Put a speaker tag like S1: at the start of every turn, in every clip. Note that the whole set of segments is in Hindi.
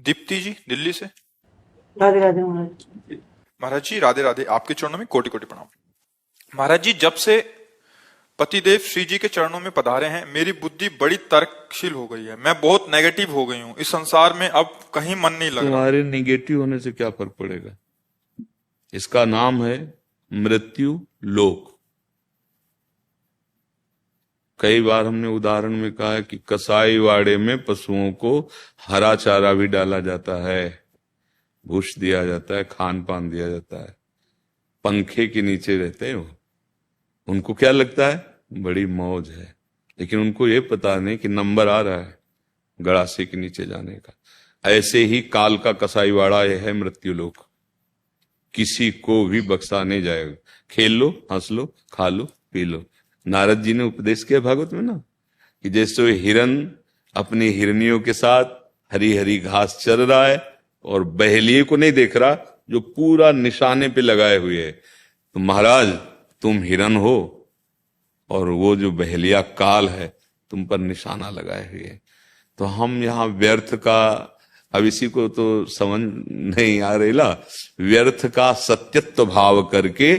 S1: दीप्ति जी दिल्ली से।
S2: राधे राधे महाराज।
S1: महाराज जी राधे राधे, आपके चरणों में कोटि कोटि प्रणाम। महाराज जी, जब से पतिदेव श्री जी के चरणों में पधारे हैं, मेरी बुद्धि बड़ी तर्कशील हो गई है। मैं बहुत नेगेटिव हो गई हूँ। इस संसार में अब कहीं मन नहीं लग रहा।
S3: तुम्हारे निगेटिव होने से क्या फर्क पड़ेगा? इसका नाम है मृत्यु लोक। कई बार हमने उदाहरण में कहा है कि कसाई वाड़े में पशुओं को हरा चारा भी डाला जाता है, भूस दिया जाता है, खान पान दिया जाता है, पंखे के नीचे रहते हैं वो। उनको क्या लगता है? बड़ी मौज है, लेकिन उनको ये पता नहीं कि नंबर आ रहा है गड़ासे के नीचे जाने का। ऐसे ही काल का कसाईवाड़ा यह है मृत्यु लोक। किसी को भी बख्शा नहीं जाएगा। खेल लो, हंस लो, खा लो, पी लो। नारद जी ने उपदेश किया भागवत में ना, कि जैसे हिरन अपनी हिरनियों के साथ हरी हरी घास चर रहा है और बहेलिए को नहीं देख रहा जो पूरा निशाने पे लगाए हुए है, तो महाराज तुम हिरन हो और वो जो बहेलिया काल है तुम पर निशाना लगाए हुए है। तो हम यहाँ व्यर्थ का, अब इसी को तो समझ नहीं आ रही ला, व्यर्थ का सत्यत्व भाव करके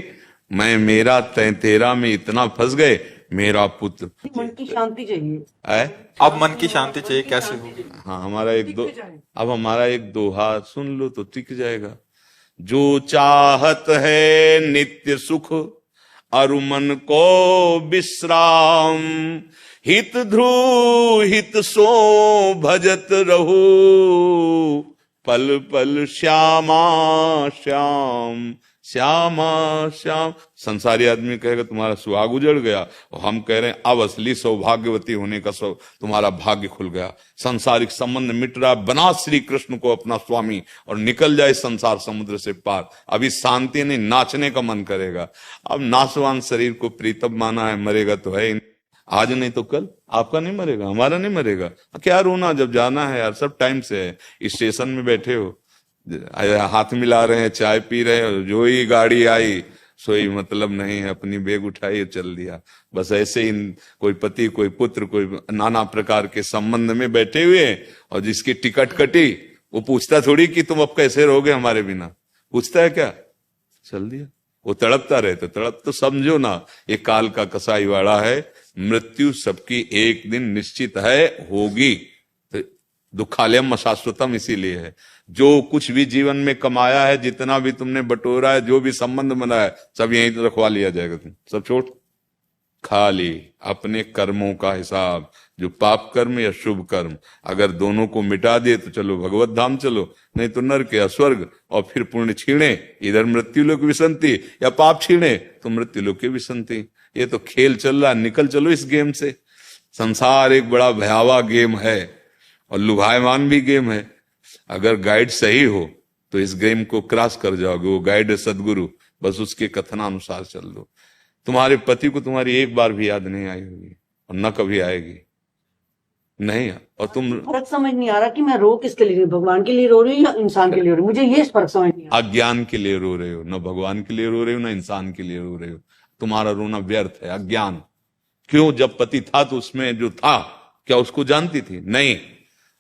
S3: मैं मेरा तय तेरा में इतना फंस गए। मेरा पुत्र,
S2: मन की शांति चाहिए।
S3: है
S1: अब मन की शांति चाहिए, कैसे होगी?
S3: हाँ, हमारा एक दोहा सुन लो तो टिक जाएगा। जो चाहत है नित्य सुख अरु मन को विश्राम, हित ध्रुव हित सो भजत रहो, पल पल श्यामा श्याम श्यामा श्याम। संसारी आदमी कहेगा तुम्हारा सुहाग उजड़ गया, और हम कह रहे हैं अब असली सौभाग्यवती होने का तुम्हारा भाग्य खुल गया। संसारिक संबंध मिट रहा, बना श्री कृष्ण को अपना स्वामी और निकल जाए संसार समुद्र से पार। अभी शांति नहीं, नाचने का मन करेगा। अब नासवान शरीर को प्रीतम माना है, मरेगा तो है, आज नहीं तो कल। आपका नहीं मरेगा, हमारा नहीं मरेगा, क्या रोना, जब जाना है यार। सब टाइम से है। स्टेशन में बैठे हो, हाथ मिला रहे हैं, चाय पी रहे हैं, जो ही गाड़ी आई सोई मतलब नहीं है, अपनी बैग उठाई और चल दिया। बस ऐसे ही कोई पति, कोई पुत्र, कोई नाना प्रकार के संबंध में बैठे हुए, और जिसकी टिकट कटी वो पूछता थोड़ी कि तुम अब कैसे रहोगे हमारे बिना। पूछता है क्या? चल दिया। वो तड़पता रहे तो तड़प, तो समझो ना ये काल का कसाईवाड़ा है। मृत्यु सबकी एक दिन निश्चित है, होगी। तो दुखालयम अशाश्वतम इसीलिए है। जो कुछ भी जीवन में कमाया है, जितना भी तुमने बटोरा है, जो भी संबंध बनाया है, सब यहीं रखवा लिया जाएगा। तुम सब छोड़, खाली अपने कर्मों का हिसाब, जो पाप कर्म या शुभ कर्म, अगर दोनों को मिटा दिए तो चलो भगवत धाम चलो, नहीं तो नरक या स्वर्ग। और फिर पुण्य छीणे, इधर मृत्यु लोक विसंति, या पाप छीणे तो मृत्यु लोक की विसंति। ये तो खेल चल रहा है, निकल चलो इस गेम से। संसार एक बड़ा भयावह गेम है और लुभायमान भी गेम है। अगर गाइड सही हो तो इस गेम को क्रॉस कर जाओगे। वो गाइड है सदगुरु, बस उसके कथनानुसार चल दो। तुम्हारे पति को तुम्हारी एक बार भी याद नहीं आई होगी और न कभी आएगी, नहीं। और तुम
S2: फर्क समझ नहीं आ रहा कि मैं रो किसके लिए, भगवान के लिए रो रही हूँ या इंसान के लिए रो रही हूँ। मुझे ये फर्क समझ नहीं आ रहा।
S3: अज्ञान के लिए रो रहे हो, न भगवान के लिए रो रहे हो, न इंसान के लिए रो रहे हो। तुम्हारा रोना व्यर्थ है, अज्ञान। क्यों? जब पति था तो उसमें जो था, क्या उसको जानती थी? नहीं।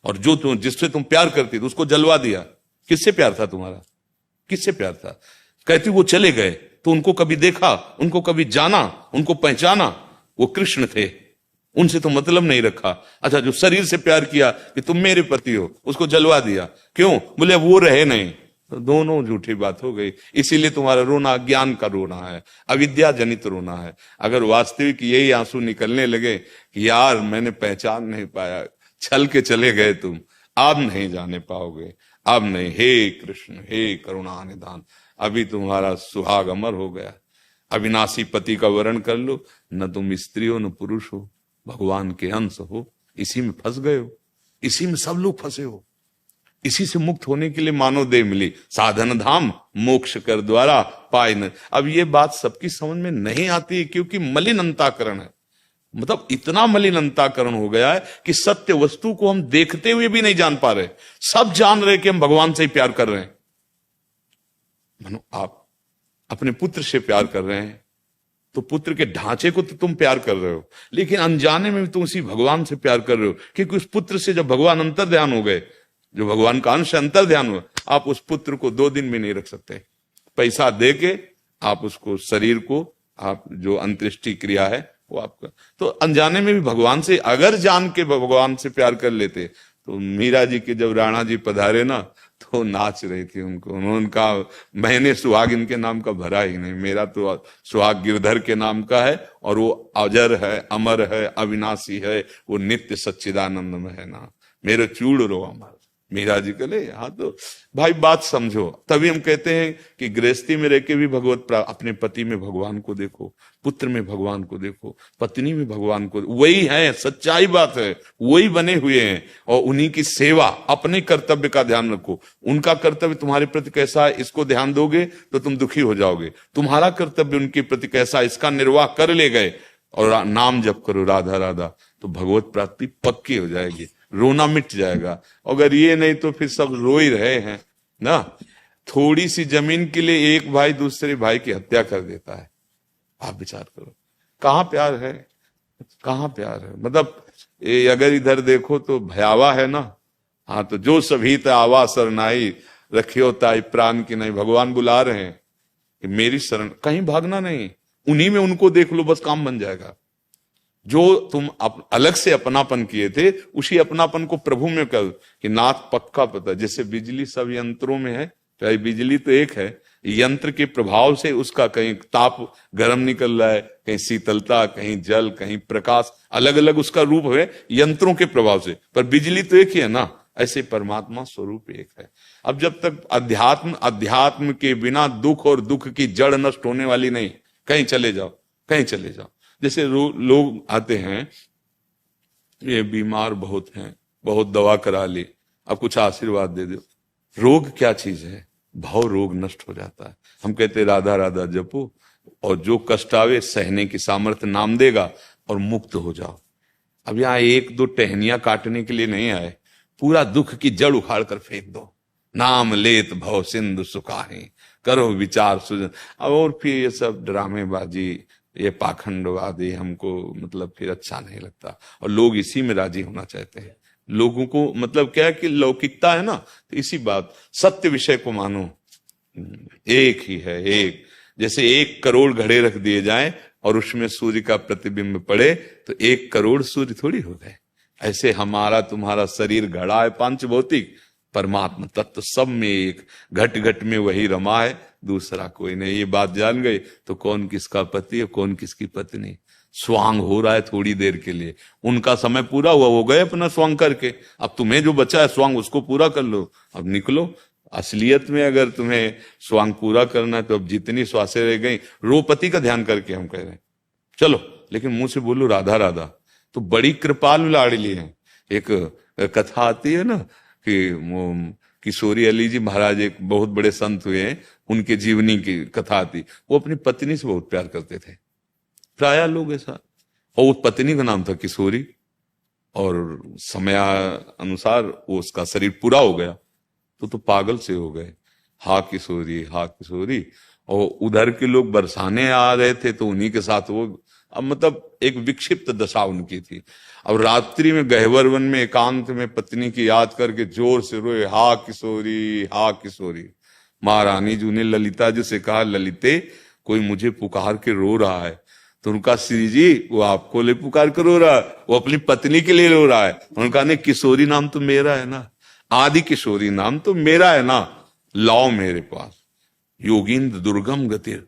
S3: और जो तुम, जिससे तुम प्यार करती थी, उसको जलवा दिया। किससे प्यार था तुम्हारा? किससे प्यार था? कहती वो चले गए तो उनको कभी देखा, उनको कभी जाना, उनको पहचाना, वो कृष्ण थे, उनसे तो मतलब नहीं रखा। अच्छा, जो शरीर से प्यार किया कि तुम मेरे पति हो, उसको जलवा दिया। क्यों? बोले वो रहे नहीं। तो दोनों झूठी बात हो गई। इसीलिए तुम्हारा रोना अज्ञान का रोना है, अविद्या जनित रोना है। अगर वास्तविक यही आंसू निकलने लगे कि यार मैंने पहचान नहीं पाया, छल के चले गए तुम, अब नहीं जाने पाओगे, अब नहीं। हे कृष्ण, हे करुणा निधान, अभी तुम्हारा सुहाग अमर हो गया। अविनाशी पति का वर्ण कर लो, न तुम स्त्री हो न पुरुष हो, भगवान के अंश हो। इसी में फंस गए हो, इसी में सब लोग फंसे हो। इसी से मुक्त होने के लिए मानव देह मिली, साधन धाम मोक्ष कर द्वारा पाए न। अब ये बात सबकी समझ में नहीं आती है, क्योंकि मलिन अंताकरण है। मतलब इतना मलिन अंताकरण हो गया है कि सत्य वस्तु को हम देखते हुए भी नहीं जान पा रहे। सब जान रहे कि हम भगवान से ही प्यार कर रहे हैं। मानो आप अपने पुत्र से प्यार कर रहे हैं तो पुत्र के ढांचे को तो तुम प्यार कर रहे हो, लेकिन अनजाने में भी तुम उसी भगवान से प्यार कर रहे हो, क्योंकि उस पुत्र से जब भगवान अंतर्ध्यान हो गए, जो भगवान का अंश अंतर ध्यान हुआ, आप उस पुत्र को 2 दिन भी नहीं रख सकते। पैसा दे के आप उसको, शरीर को आप जो अंत्येष्टि क्रिया है वो आपका, तो अनजाने में भी भगवान से, अगर जान के भगवान से प्यार कर लेते, तो मीरा जी के जब राणा जी पधारे ना, तो नाच रही थी उनको, उन्होंने कहा मैंने सुहाग इनके नाम का भरा ही नहीं, मेरा तो सुहाग गिरधर के नाम का है, और वो अजर है, अमर है, अविनाशी है, वो नित्य सच्चिदानंद में है ना, मेरे चूड़ रो अमर। मीरा जी कहले हाँ, तो भाई बात समझो। तभी हम कहते हैं कि गृहस्थी में रह के भी अपने पति में भगवान को देखो, पुत्र में भगवान को देखो, पत्नी में भगवान को, वही है, सच्चाई बात है, वही बने हुए हैं, और उन्हीं की सेवा, अपने कर्तव्य का ध्यान रखो। उनका कर्तव्य तुम्हारे प्रति कैसा है, इसको ध्यान दोगे तो तुम दुखी हो जाओगे। तुम्हारा कर्तव्य उनके प्रति कैसा है, इसका निर्वाह कर ले गए, और नाम जप करो राधा राधा, तो भगवत प्राप्ति पक्की हो जाएगी, रोना मिट जाएगा। अगर ये नहीं तो फिर सब रो ही रहे हैं ना। थोड़ी सी जमीन के लिए एक भाई दूसरे भाई की हत्या कर देता है, आप विचार करो, कहां प्यार है, कहां प्यार है। मतलब ये अगर इधर देखो तो भयावा है ना। हाँ, तो जो सभी आवा सरनाई रखियो ताई प्राण की नहीं, भगवान बुला रहे हैं कि मेरी शरण, कहीं भागना नहीं, उन्हीं में उनको देख लो, बस काम बन जाएगा। जो तुम अलग से अपनापन किए थे, उसी अपनापन को प्रभु में कर कि नाथ पक्का पता। जैसे बिजली सब यंत्रों में है, चाहे बिजली तो एक है, यंत्र के प्रभाव से उसका कहीं ताप गर्म निकल रहा है, कहीं शीतलता, कहीं जल, कहीं प्रकाश, अलग अलग उसका रूप है यंत्रों के प्रभाव से, पर बिजली तो एक ही है ना। ऐसे परमात्मा स्वरूप एक है। अब जब तक अध्यात्म के बिना दुख और दुख की जड़ नष्ट होने वाली नहीं, कहीं चले जाओ, कहीं चले जाओ। जैसे लोग आते हैं, ये बीमार बहुत हैं, बहुत दवा करा ली, अब कुछ आशीर्वाद दे दो। रोग क्या चीज है, भाव रोग नष्ट हो जाता है। हम कहते राधा राधा जपो, और जो कष्ट आवे सहने की सामर्थ्य नाम देगा, और मुक्त हो जाओ। अब यहाँ 1-2 टहनियां काटने के लिए नहीं आए, पूरा दुख की जड़ उखाड़ कर फेंक दो। नाम लेत भव सिंधु सुखाही, करो विचार सुजन। और फिर ये सब ड्रामेबाजी, ये पाखंडवादी हमको मतलब फिर अच्छा नहीं लगता, और लोग इसी में राजी होना चाहते हैं। लोगों को मतलब क्या है कि लौकिकता है ना, तो इसी बात, सत्य विषय को मानो, एक ही है, एक। जैसे 1 करोड़ घड़े रख दिए जाएं और उसमें सूर्य का प्रतिबिंब पड़े, तो 1 करोड़ सूर्य थोड़ी हो गए। ऐसे हमारा तुम्हारा शरीर घड़ा है पांचभौतिक, परमात्मा तत्व सब में एक, घट घट में वही रमा है, दूसरा कोई नहीं। ये बात जान गए तो कौन किसका पति है, कौन किसकी पत्नी। स्वांग हो रहा है थोड़ी देर के लिए, उनका समय पूरा हुआ, वो गए अपना स्वांग करके, अब तुम्हें जो बचा है स्वांग उसको पूरा कर लो, अब निकलो। असलियत में अगर तुम्हें स्वांग पूरा करना है तो अब जितनी श्वासें रह गई, रोपति का ध्यान करके हम कह रहे हैं चलो, लेकिन मुंह से बोलो राधा राधा, तो बड़ी कृपालु लाडली है। एक कथा आती है ना कि किशोरी अली जी महाराज एक बहुत बड़े संत हुए हैं, उनके जीवनी की कथा आती। वो अपनी पत्नी से बहुत प्यार करते थे, प्राय लोग ऐसा, और उस पत्नी का नाम था किशोरी, और समय अनुसार वो उसका शरीर पूरा हो गया तो पागल से हो गए, हा किशोरी हा किशोरी। और उधर के लोग बरसाने आ रहे थे तो उन्हीं के साथ वो, अब मतलब एक विक्षिप्त दशा उनकी थी। अब रात्रि में गहवर वन में एकांत में पत्नी की याद करके जोर से रोए, हा किशोरी हा किशोरी। महारानी जी ने ललिता जी से कहा, ललिते कोई मुझे पुकार के रो रहा है। तो उनका श्री जी वो आपको ले पुकार कर रो रहा है, वो अपनी पत्नी के लिए रो रहा है। उनका ने किशोरी नाम तो मेरा है ना, आदि किशोरी नाम तो मेरा है ना, लाओ मेरे पास। योगींद्र दुर्गम गतिर,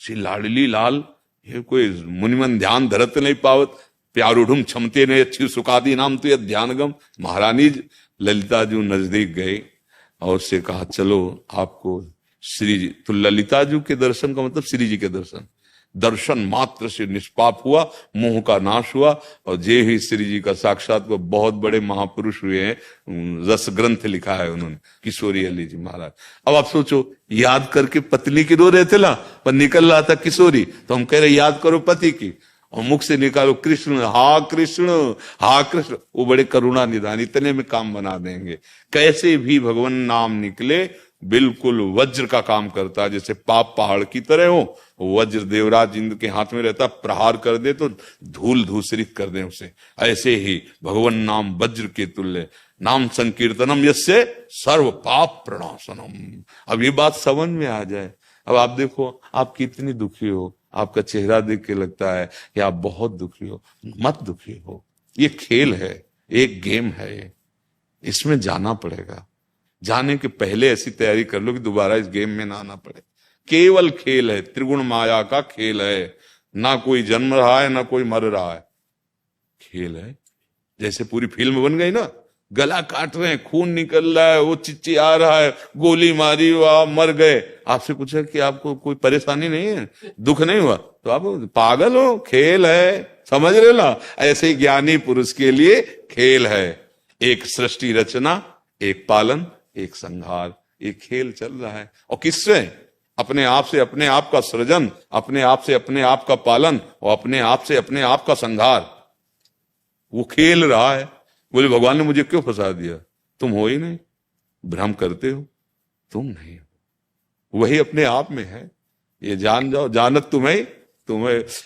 S3: श्री लाडली लाल, ये कोई मुनिमन ध्यान धरत नहीं पावत, प्यारूढ़ क्षमते ने अच्छी सुखादी नाम तो यह ध्यानगम। महारानी ललिता जी नजदीक गए और से कहा चलो आपको श्री जी, तो ललिता जी के दर्शन का मतलब श्री जी के दर्शन, दर्शन मात्र से निष्पाप हुआ, मोह का नाश हुआ, और जे ही श्री जी का साक्षात को बहुत बड़े महापुरुष हुए हैं, रस ग्रंथ लिखा है उन्होंने, किशोरी अली जी महाराज। अब आप सोचो, याद करके पत्नी की रो रहे थे ना, पर निकल रहा था किशोरी, तो हम कह रहे याद करो पति की, और मुख से निकालो कृष्ण, हा कृष्ण, हा कृष्ण, वो बड़े करुणा निधान, इतने में काम बना देंगे। कैसे भी भगवान नाम निकले बिल्कुल वज्र का काम करता है, जैसे पाप पहाड़ की तरह हो, वज्र देवराज इंद्र के हाथ में रहता, प्रहार कर दे तो धूल धूसरित कर दे उसे। ऐसे ही भगवान नाम वज्र के तुल्य, नाम संकीर्तनम यस्य सर्व पाप प्रणाशनम। अब ये बात समझ में आ जाए। अब आप देखो, आप कितनी दुखी हो, आपका चेहरा देख के लगता है कि आप बहुत दुखी हो। मत दुखी हो, ये खेल है, एक गेम है, ये इसमें जाना पड़ेगा। जाने के पहले ऐसी तैयारी कर लो कि दोबारा इस गेम में ना आना पड़े। केवल खेल है, त्रिगुण माया का खेल है, ना कोई जन्म रहा है ना कोई मर रहा है, खेल है। जैसे पूरी फिल्म बन गई ना, गला काट रहे हैं, खून निकल रहा है, वो चिच्ची आ रहा है, गोली मारी, आप मर गए। आपसे पूछा कि आपको कोई परेशानी नहीं है, दुख नहीं हुआ, तो आप पागल हो, खेल है, समझ रहे ना। ऐसे ही ज्ञानी पुरुष के लिए खेल है, एक सृष्टि रचना, एक पालन, एक संहार, एक खेल चल रहा है। और किससे? अपने आप से अपने आप का सृजन, अपने आप से अपने आप का पालन, और अपने आप से अपने आप का संहार। वो खेल रहा है। बोले भगवान ने मुझे क्यों फंसा दिया? तुम हो ही नहीं, भ्रम करते हो, तुम नहीं हो, वही अपने आप में है। ये जान जाओ, जानत तुम्हें।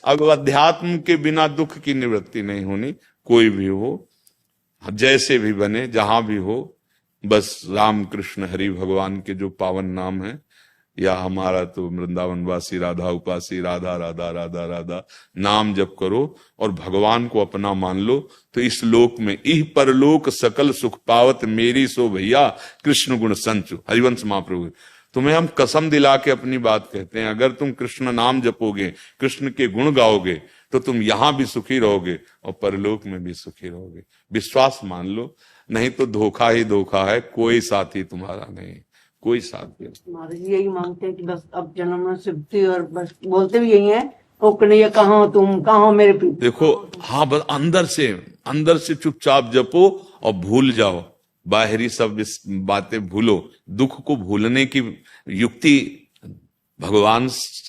S3: अब अध्यात्म के बिना दुख की निवृत्ति नहीं होनी। कोई भी हो, जैसे भी बने, जहां भी हो, बस राम कृष्ण हरि भगवान के जो पावन नाम है, या हमारा तो वृंदावनवासी राधा उपासी, राधा राधा राधा राधा नाम जप करो और भगवान को अपना मान लो, तो इस लोक में इह परलोक सकल सुख पावत मेरी सो भैया कृष्ण गुण संचु। हरिवंश महाप्रभु, तुम्हें हम कसम दिला के अपनी बात कहते हैं, अगर तुम कृष्ण नाम जपोगे, कृष्ण के गुण गाओगे, तो तुम यहां भी सुखी रहोगे और परलोक में भी सुखी रहोगे। विश्वास मान लो, नहीं तो धोखा ही धोखा है, कोई साथी तुम्हारा नहीं, कोई साथी।
S2: महाराज जी यही मांगते हैं कि बस अब जन्म में सिद्धि, और बस बोलते भी यही है, ओ कन्हैया कहाँ हो तुम, कहाँ हो मेरे पीछे।
S3: देखो, हाँ, बस अंदर से चुपचाप जपो और भूल जाओ, बाहरी सब बातें भूलो। दुख को भूलने की युक्ति भगवान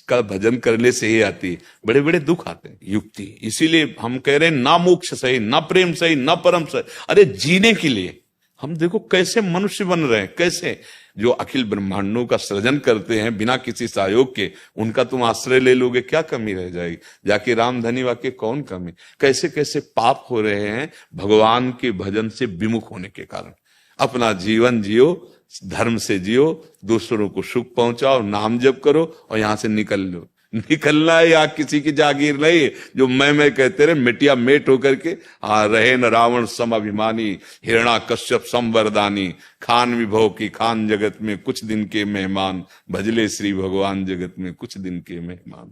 S3: का भजन करने से ही आती है। बड़े बड़े दुख आते हैं, युक्ति। इसीलिए हम कह रहे हैं ना मोक्ष सही, ना प्रेम सही, ना परम सही। अरे जीने के लिए हम देखो कैसे मनुष्य बन रहे हैं, कैसे जो अखिल ब्रह्मांडों का सृजन करते हैं बिना किसी सहयोग के, उनका तुम आश्रय ले लोगे, क्या कमी रह जाएगी? जाके रामधनी वाक्य कौन कमी? कैसे कैसे पाप हो रहे हैं भगवान के भजन से विमुख होने के कारण। अपना जीवन जियो, धर्म से जियो, दूसरों को सुख पहुंचाओ, नाम जप करो और यहां से निकल लो। निकलना है या किसी की जागीर नहीं, जो मैं कहते रहे मिटिया मेट होकर के रहे न रावण सम अभिमानी, हिरणा कश्यप संवरदानी, खान विभव की खान जगत में कुछ दिन के मेहमान, भजले श्री भगवान जगत में कुछ दिन के मेहमान।